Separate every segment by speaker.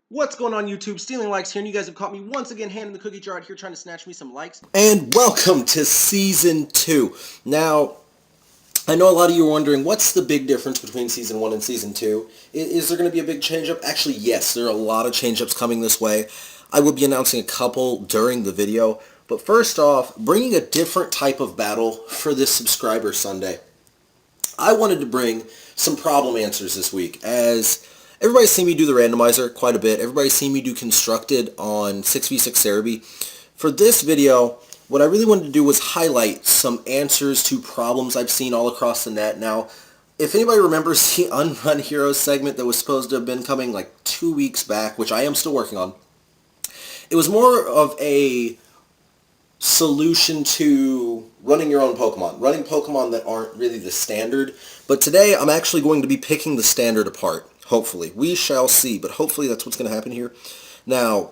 Speaker 1: What's going on YouTube? Stealing Likes here, and you guys have caught me once again handing the cookie jar out here trying to snatch me some likes.
Speaker 2: And welcome to Season 2. Now, I know a lot of you are wondering, what's the big difference between Season 1 and Season 2? Is there going to be a big change-up? Actually, yes, there are a lot of change-ups coming this way. I will be announcing a couple during the video. But first off, bringing a different type of battle for this Subscriber Sunday. I wanted to bring some problem answers this week, as everybody's seen me do the randomizer quite a bit. Everybody's seen me do constructed on 6v6 Cerebi. For this video, what I really wanted to do was highlight some answers to problems I've seen all across the net. Now, if anybody remembers the Unrun Heroes segment that was supposed to have been coming like 2 weeks back, which I am still working on, it was more of a solution to running your own Pokemon, running Pokemon that aren't really the standard. But today I'm actually going to be picking the standard apart, hopefully. We shall see, but hopefully that's what's going to happen here. Now,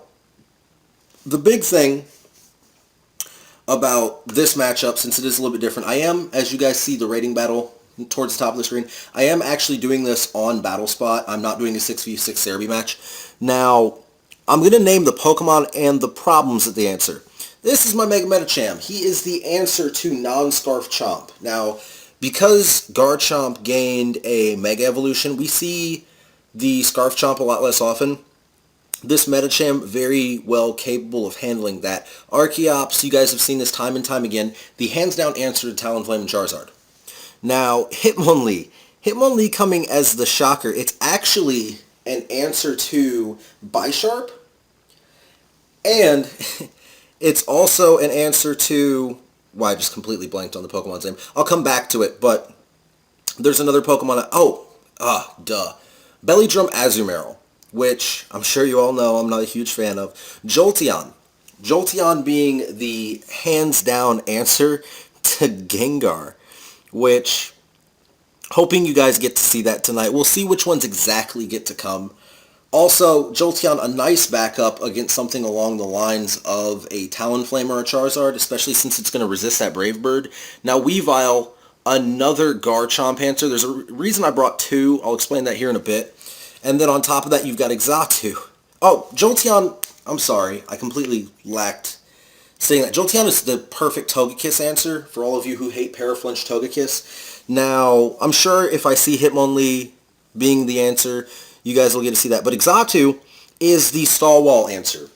Speaker 2: the big thing about this matchup, since it is a little bit different, I am, as you guys see the rating battle towards the top of the screen, I am actually doing this on Battle Spot. I'm not doing a 6v6 Cerebi match. Now, I'm going to name the Pokemon and the problems that they answer. This is my Mega Metacham. He is the answer to non-Scarf Chomp. Now, because Garchomp gained a Mega Evolution, we see the Scarf Chomp a lot less often. This Metacham, very well capable of handling that. Archeops, you guys have seen this time and time again, the hands-down answer to Talonflame and Charizard. Now, Hitmonlee. Hitmonlee coming as the shocker. It's actually an answer to Bisharp, and it's also an answer to... Well, I just completely blanked on the Pokemon's name. I'll come back to it, but there's another Pokemon... Belly-Drum Azumarill, which I'm sure you all know I'm not a huge fan of. Jolteon. Jolteon being the hands-down answer to Gengar, which... hoping you guys get to see that tonight. We'll see which ones exactly get to come. Also, Jolteon, a nice backup against something along the lines of a Talonflame or a Charizard, especially since it's going to resist that Brave Bird. Now, Weavile, another Garchomp answer. There's a reason I brought two. I'll explain that here in a bit. And then on top of that, you've got Exatu. Oh, Jolteon, I'm sorry. I completely lacked saying that. Jolteon is the perfect Togekiss answer for all of you who hate Paraflinch Togekiss. Now, I'm sure if I see Hitmonlee being the answer, you guys will get to see that. But Exatu is the stall wall answer.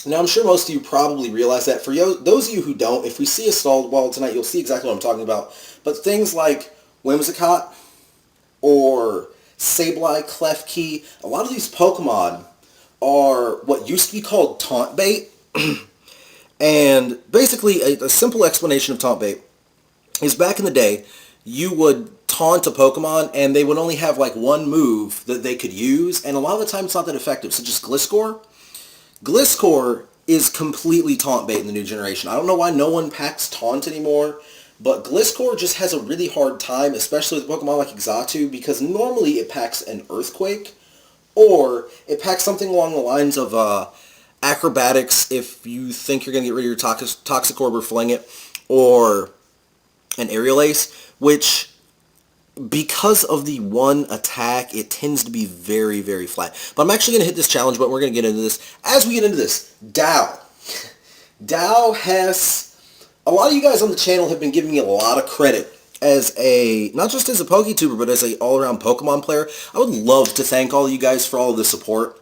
Speaker 2: Now, I'm sure most of you probably realize that. For those of you who don't, if we see a stall wall tonight, you'll see exactly what I'm talking about. But things like Whimsicott or Sableye, Klefki, a lot of these Pokemon are what used to be called taunt bait. And basically, a simple explanation of taunt bait is back in the day, you would taunt a Pokemon, and they would only have like one move that they could use, and a lot of the time it's not that effective, such as Gliscor. Gliscor is completely taunt bait in the new generation. I don't know why no one packs taunt anymore, but Gliscor just has a really hard time, especially with Pokemon like Exatu, because normally it packs an Earthquake, or it packs something along the lines of Acrobatics if you think you're going to get rid of your Toxic Orb or Fling it, or an Aerial Ace, which, because of the one attack, it tends to be very, very flat. But I'm actually going to hit this challenge, but we're going to get into this. As we get into this, Dow. Dow has... a lot of you guys on the channel have been giving me a lot of credit as a... not just as a PokeTuber, but as an all-around Pokemon player. I would love to thank all of you guys for all of the support.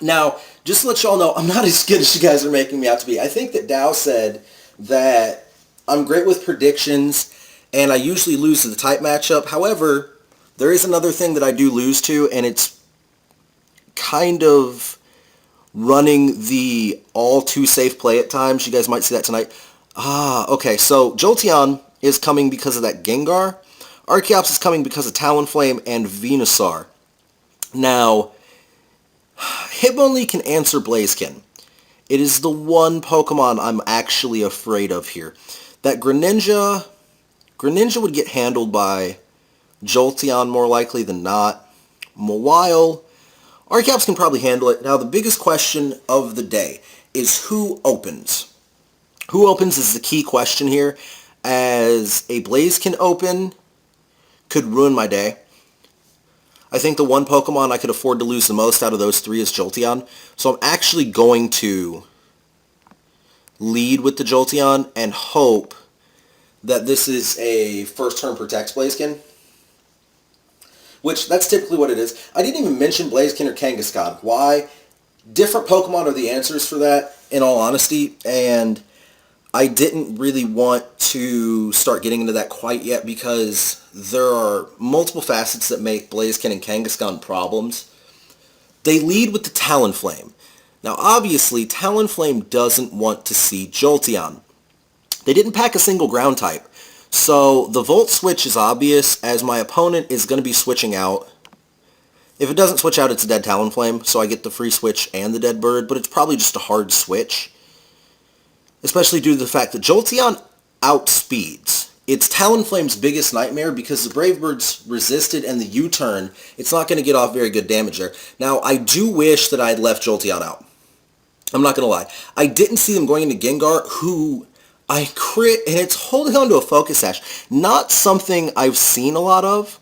Speaker 2: Now, just to let y'all know, I'm not as good as you guys are making me out to be. I think that Dow said that I'm great with predictions, and I usually lose to the type matchup. However, there is another thing that I do lose to, and it's kind of running the all-too-safe play at times. You guys might see that tonight. Okay, so Jolteon is coming because of that Gengar. Archeops is coming because of Talonflame and Venusaur. Now, Hitmonlee can answer Blaziken. It is the one Pokemon I'm actually afraid of here. That Greninja would get handled by Jolteon more likely than not. Mawile, Archeops can probably handle it. Now, the biggest question of the day is who opens. Who opens is the key question here, as a Blaziken open could ruin my day. I think the one Pokemon I could afford to lose the most out of those three is Jolteon. So I'm actually going to lead with the Jolteon and hope that this is a first turn protects Blaziken. Which, that's typically what it is. I didn't even mention Blaziken or Kangaskhan. Why? Different Pokemon are the answers for that, in all honesty, and I didn't really want to start getting into that quite yet because there are multiple facets that make Blaziken and Kangaskhan problems. They lead with the Talonflame. Now, obviously, Talonflame doesn't want to see Jolteon. They didn't pack a single ground type, so the Volt switch is obvious, as my opponent is going to be switching out. If it doesn't switch out, it's a dead Talonflame, so I get the free switch and the dead bird, but it's probably just a hard switch. Especially due to the fact that Jolteon outspeeds. It's Talonflame's biggest nightmare because the Brave Bird's resisted and the U-turn, it's not going to get off very good damage there. Now, I do wish that I had left Jolteon out. I'm not going to lie. I didn't see them going into Gengar, who I crit, and it's holding on to a Focus Sash. Not something I've seen a lot of.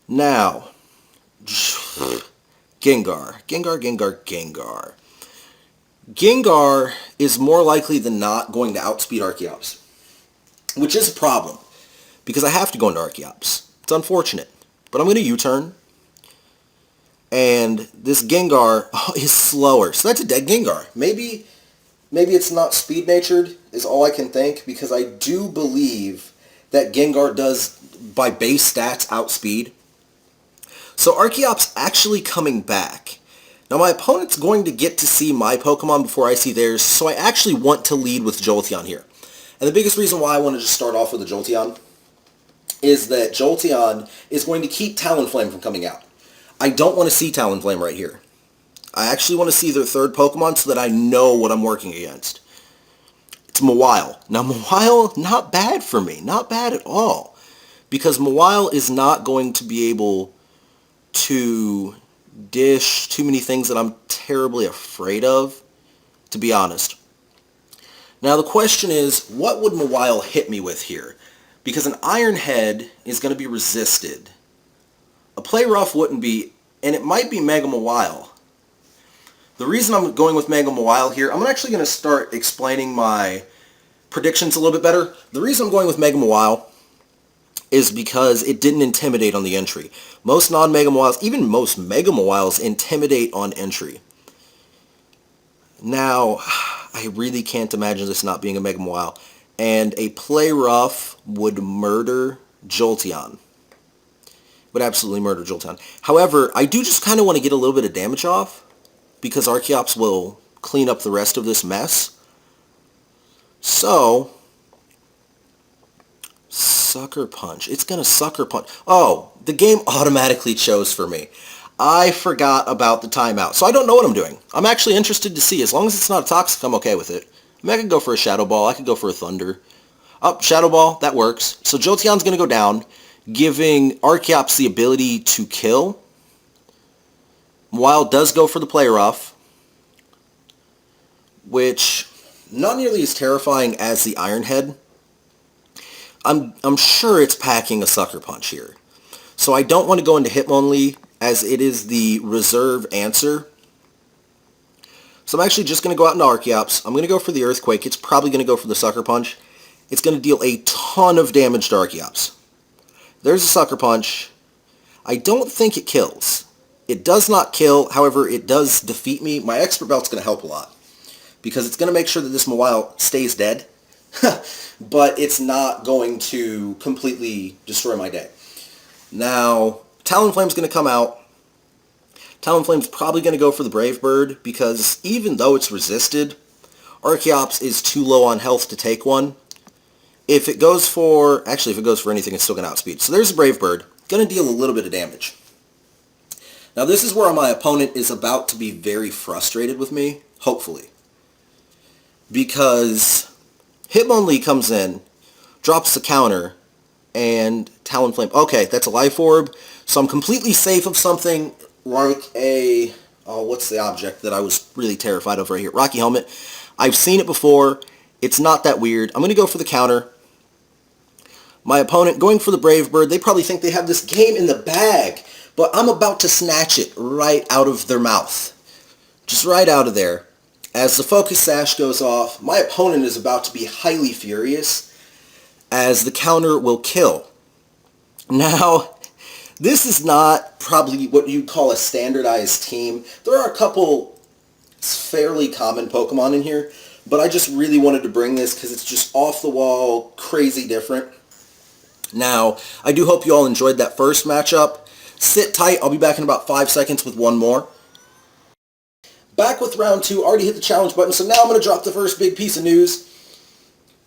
Speaker 2: Now, Gengar. Gengar is more likely than not going to outspeed Archeops, which is a problem, because I have to go into Archeops. It's unfortunate, but I'm going to U-turn, and this Gengar is slower, so that's a dead Gengar. Maybe it's not speed-natured, is all I can think, because I do believe that Gengar does, by base stats, outspeed. So Archeops actually coming back. Now my opponent's going to get to see my Pokemon before I see theirs, so I actually want to lead with Jolteon here. And the biggest reason why I want to just start off with a Jolteon is that Jolteon is going to keep Talonflame from coming out. I don't want to see Talonflame right here. I actually want to see their third Pokemon so that I know what I'm working against. It's Mawile. Now Mawile, not bad for me. Not bad at all. Because Mawile is not going to be able to dish too many things that I'm terribly afraid of, to be honest. Now the question is, what would Mawile hit me with here? Because an Iron Head is going to be resisted. A Play Rough wouldn't be, and it might be Mega Mawile. The reason I'm going with Mega Mawile here, I'm actually going to start explaining my predictions a little bit better. The reason I'm going with Mega Mawile is because it didn't intimidate on the entry. Most non-Mega Mawiles, even most Mega Mawiles, intimidate on entry. Now, I really can't imagine this not being a Mega Mawile. And a Play Rough would murder Jolteon. Would absolutely murder Jolteon. However, I do just kind of want to get a little bit of damage off, because Archeops will clean up the rest of this mess. So, Sucker Punch. It's going to Sucker Punch. Oh, the game automatically chose for me. I forgot about the timeout. So I don't know what I'm doing. I'm actually interested to see. As long as it's not a Toxic, I'm okay with it. I mean, I could go for a Shadow Ball. I could go for a Thunder. Oh, Shadow Ball. That works. So Jolteon's going to go down, giving Archeops the ability to kill. Mawile does go for the Play Rough, which not nearly as terrifying as the Iron Head. I'm sure it's packing a Sucker Punch here. So I don't want to go into Hitmonlee, as it is the reserve answer. So I'm actually just going to go out into Archeops. I'm going to go for the Earthquake. It's probably going to go for the Sucker Punch. It's going to deal a ton of damage to Archeops. There's a Sucker Punch. I don't think it kills. It does not kill. However, it does defeat me. My Expert Belt's going to help a lot, because it's going to make sure that this Mawile stays dead. But it's not going to completely destroy my day. Now, Talonflame's going to come out. Talonflame's probably going to go for the Brave Bird, because even though it's resisted, Archeops is too low on health to take one. If it goes for anything, it's still going to outspeed. So there's the Brave Bird. Going to deal a little bit of damage. Now this is where my opponent is about to be very frustrated with me, hopefully. Because Hitmonlee comes in, drops the counter, and Talonflame. Okay, that's a Life Orb, so I'm completely safe of something like a... Oh, what's the object that I was really terrified of right here? Rocky Helmet. I've seen it before. It's not that weird. I'm going to go for the counter. My opponent going for the Brave Bird. They probably think they have this game in the bag. but I'm about to snatch it right out of their mouth. Just right out of there. As the focus sash goes off, my opponent is about to be highly furious as the counter will kill. Now, this is not probably what you'd call a standardized team. There are a couple fairly common Pokemon in here, but I just really wanted to bring this because it's just off the wall, crazy different. Now, I do hope you all enjoyed that first matchup. Sit tight, I'll be back in about 5 seconds with one more. Back with round 2, already hit the challenge button, so now I'm going to drop the first big piece of news.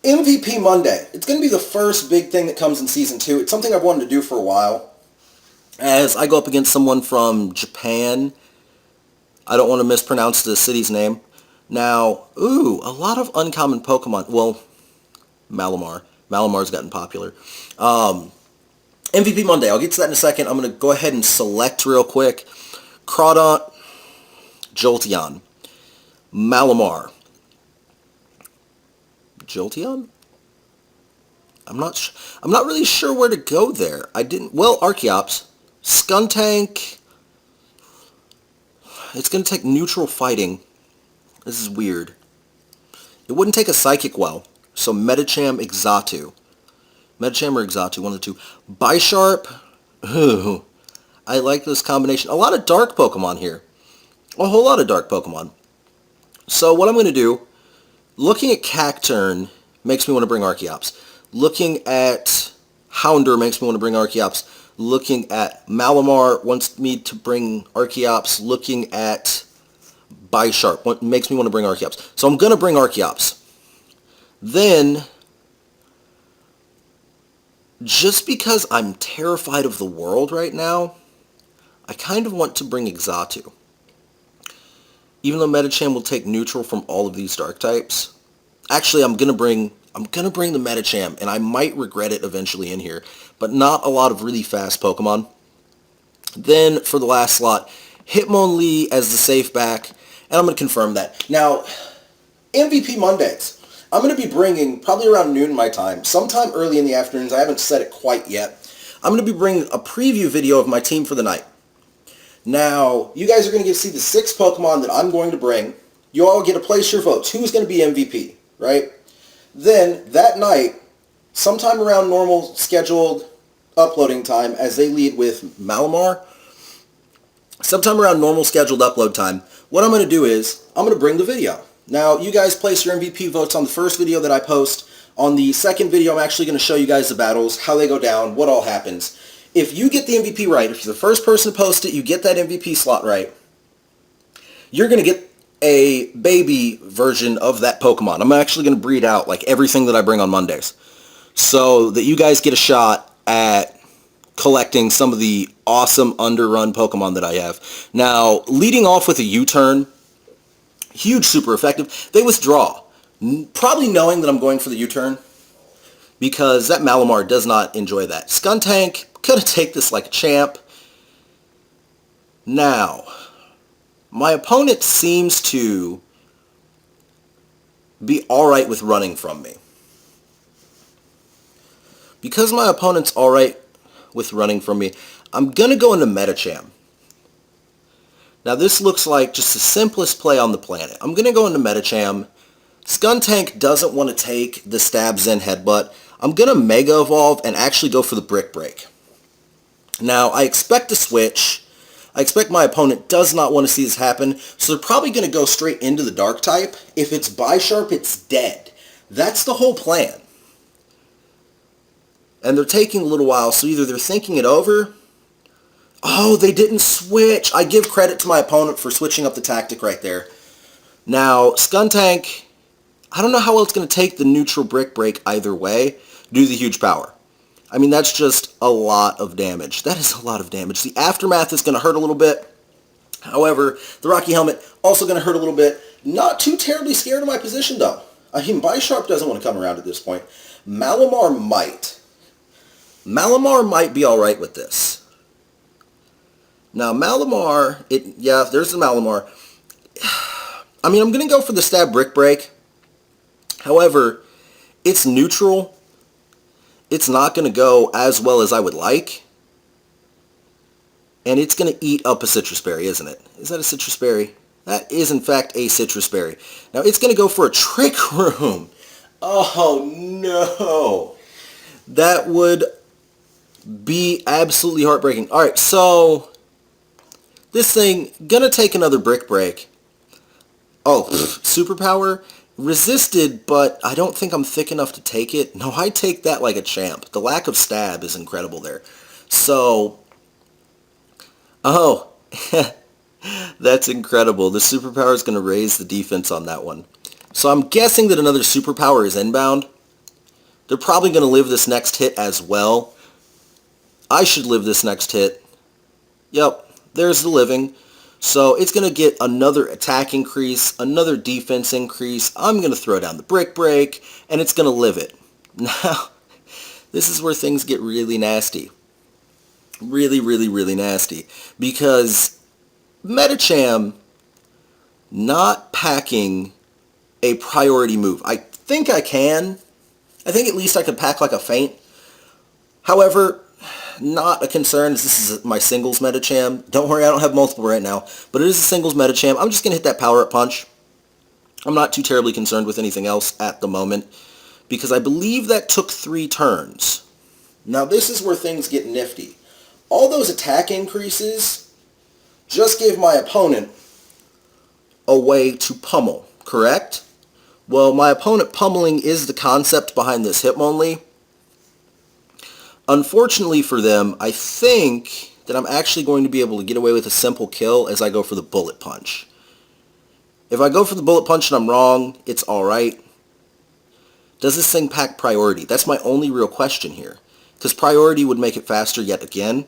Speaker 2: MVP Monday. It's going to be the first big thing that comes in Season 2. It's something I've wanted to do for a while. As I go up against someone from Japan. I don't want to mispronounce the city's name. Now, a lot of uncommon Pokemon. Well, Malamar. Malamar's gotten popular. MVP Monday. I'll get to that in a second. I'm going to go ahead and select real quick. Crawdaunt, Jolteon, Malamar. Jolteon? I'm not really sure where to go there. Archeops. Skuntank. It's going to take neutral fighting. This is weird. It wouldn't take a Psychic Well. So Medicham, Exatu. Medicham or Exatu, one of the two. Bisharp. Ooh, I like this combination. A lot of dark Pokemon here. A whole lot of dark Pokemon. So what I'm going to do, looking at Cacturne makes me want to bring Archeops. Looking at Houndour makes me want to bring Archeops. Looking at Malamar wants me to bring Archeops. Looking at Bisharp makes me want to bring Archeops. So I'm going to bring Archeops. Then, just because I'm terrified of the world right now, I kind of want to bring Exatu. Even though Medicham will take neutral from all of these dark types. Actually, I'm gonna bring the Medicham, and I might regret it eventually in here, but not a lot of really fast Pokemon. Then, for the last slot, Hitmonlee as the safe back, and I'm going to confirm that. Now, MVP Mondays. I'm going to be bringing, probably around noon my time, sometime early in the afternoons, I haven't said it quite yet, I'm going to be bringing a preview video of my team for the night. Now, you guys are going to get to see the 6 Pokemon that I'm going to bring. You all get to place your votes. Who's going to be MVP, right? Then, that night, sometime around normal scheduled uploading time, as they lead with Malamar, sometime around normal scheduled upload time, what I'm going to do is, I'm going to bring the video. Now, you guys place your MVP votes on the first video that I post. On the second video, I'm actually going to show you guys the battles, how they go down, what all happens. If you get the MVP right, if you're the first person to post it, you get that MVP slot right, you're going to get a baby version of that Pokemon. I'm actually going to breed out like everything that I bring on Mondays, so that you guys get a shot at collecting some of the awesome underrun Pokemon that I have. Now, leading off with a U-turn, huge, super effective. They withdraw, probably knowing that I'm going for the U-turn, because that Malamar does not enjoy that. Skuntank, gonna take this like a champ. Now, my opponent seems to be alright with running from me. Because my opponent's alright with running from me, I'm gonna go into Medicham. Now this looks like just the simplest play on the planet. I'm gonna go into Medicham. Skuntank doesn't want to take the Stab Zen Headbutt. I'm gonna Mega Evolve and actually go for the Brick Break. Now I expect to switch. I expect my opponent does not want to see this happen, so they're probably going to go straight into the Dark type. If it's Bisharp, it's dead. That's the whole plan. And they're taking a little while, so either they're thinking it over. Oh, they didn't switch. I give credit to my opponent for switching up the tactic right there. Now, Skuntank, I don't know how well it's going to take the neutral Brick Break either way due to the huge power. I mean, that's just a lot of damage. That is a lot of damage. The Aftermath is going to hurt a little bit. However, the Rocky Helmet also going to hurt a little bit. Not too terribly scared of my position, though. I mean, Bisharp doesn't want to come around at this point. Malamar might. Malamar might be alright with this. Now, Malamar, there's the Malamar. I mean, I'm going to go for the Stab Brick Break. However, it's neutral. It's not going to go as well as I would like. And it's going to eat up a citrus berry, isn't it? Is that a citrus berry? That is, in fact, a citrus berry. Now, it's going to go for a Trick Room. Oh, no. That would be absolutely heartbreaking. All right, so this thing, going to take another Brick Break. Oh, Superpower. Resisted, but I don't think I'm thick enough to take it. No, I take that like a champ. The lack of stab is incredible there. So, oh, that's incredible. The superpower is going to raise the defense on that one. So I'm guessing that another superpower is inbound. They're probably going to live this next hit as well. I should live this next hit. Yep, there's the living. So it's going to get another attack increase, another defense increase. I'm going to throw down the Brick Break, and it's going to live it. Now, this is where things get really nasty. Really, really, really nasty. Because Metacham not packing a priority move. I think I can. I think at least I could pack like a feint. However, not a concern, as this is my singles Metacham. Don't worry, I don't have multiple right now, but it is a singles Metacham. I'm just going to hit that power-up punch. I'm not too terribly concerned with anything else at the moment, because I believe that took 3 turns. Now this is where things get nifty. All those attack increases just gave my opponent a way to pummel, correct? Well, my opponent pummeling is the concept behind this Hitmonlee. Unfortunately for them, I think that I'm actually going to be able to get away with a simple kill as I go for the bullet punch. If I go for the bullet punch and I'm wrong, it's alright. Does this thing pack priority? That's my only real question here. Because priority would make it faster yet again.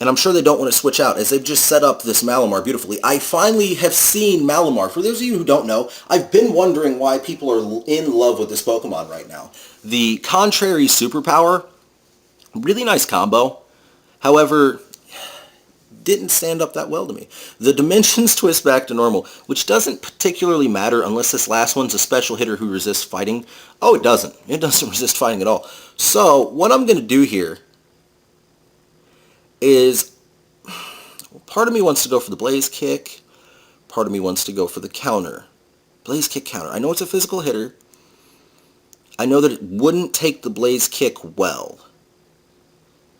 Speaker 2: And I'm sure they don't want to switch out, as they've just set up this Malamar beautifully. I finally have seen Malamar. For those of you who don't know, I've been wondering why people are in love with this Pokemon right now. The Contrary Superpower, really nice combo. However, didn't stand up that well to me. The Dimensions twist back to normal, which doesn't particularly matter unless this last one's a special hitter who resists fighting. Oh, it doesn't. It doesn't resist fighting at all. So, what I'm going to do here is, part of me wants to go for the Blaze Kick, part of me wants to go for the counter. Blaze Kick counter. I know it's a physical hitter. I know that it wouldn't take the Blaze Kick well.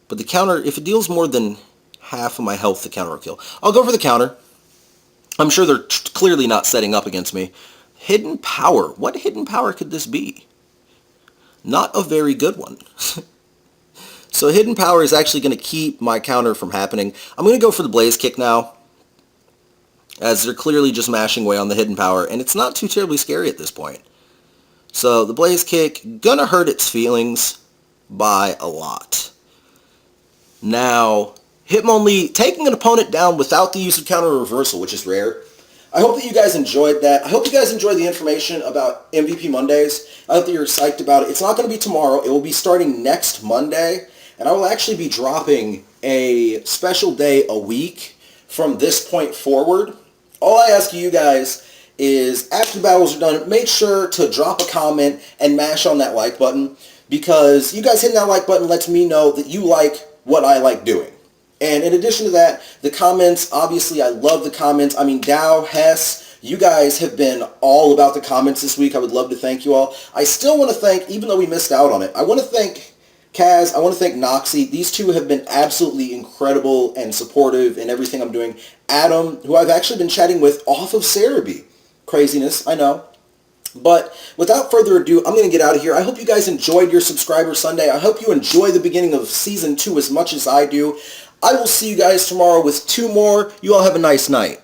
Speaker 2: But the counter, if it deals more than half of my health, the counter will kill. I'll go for the counter. I'm sure they're clearly not setting up against me. Hidden Power. What hidden power could this be? Not a very good one. So Hidden Power is actually going to keep my counter from happening. I'm going to go for the Blaze Kick now, as they're clearly just mashing away on the Hidden Power, and it's not too terribly scary at this point. So the Blaze Kick, gonna hurt its feelings by a lot. Now, Hitmonlee taking an opponent down without the use of counter reversal, which is rare. I hope that you guys enjoyed that. I hope you guys enjoyed the information about MVP Mondays. I hope that you're psyched about it. It's not going to be tomorrow. It will be starting next Monday. And I will actually be dropping a special day a week from this point forward. All I ask you guys is, after the battles are done, make sure to drop a comment and mash on that like button, because you guys hitting that like button lets me know that you like what I like doing. And in addition to that, the comments, obviously I love the comments. I mean, Dow, Hess, you guys have been all about the comments this week. I would love to thank you all. I still want to thank, even though we missed out on it, I want to thank Kaz, I want to thank Noxi. These two have been absolutely incredible and supportive in everything I'm doing. Adam, who I've actually been chatting with off of Cerebi. Craziness, I know. But without further ado, I'm going to get out of here. I hope you guys enjoyed your Subscriber Sunday. I hope you enjoy the beginning of Season 2 as much as I do. I will see you guys tomorrow with 2 more. You all have a nice night.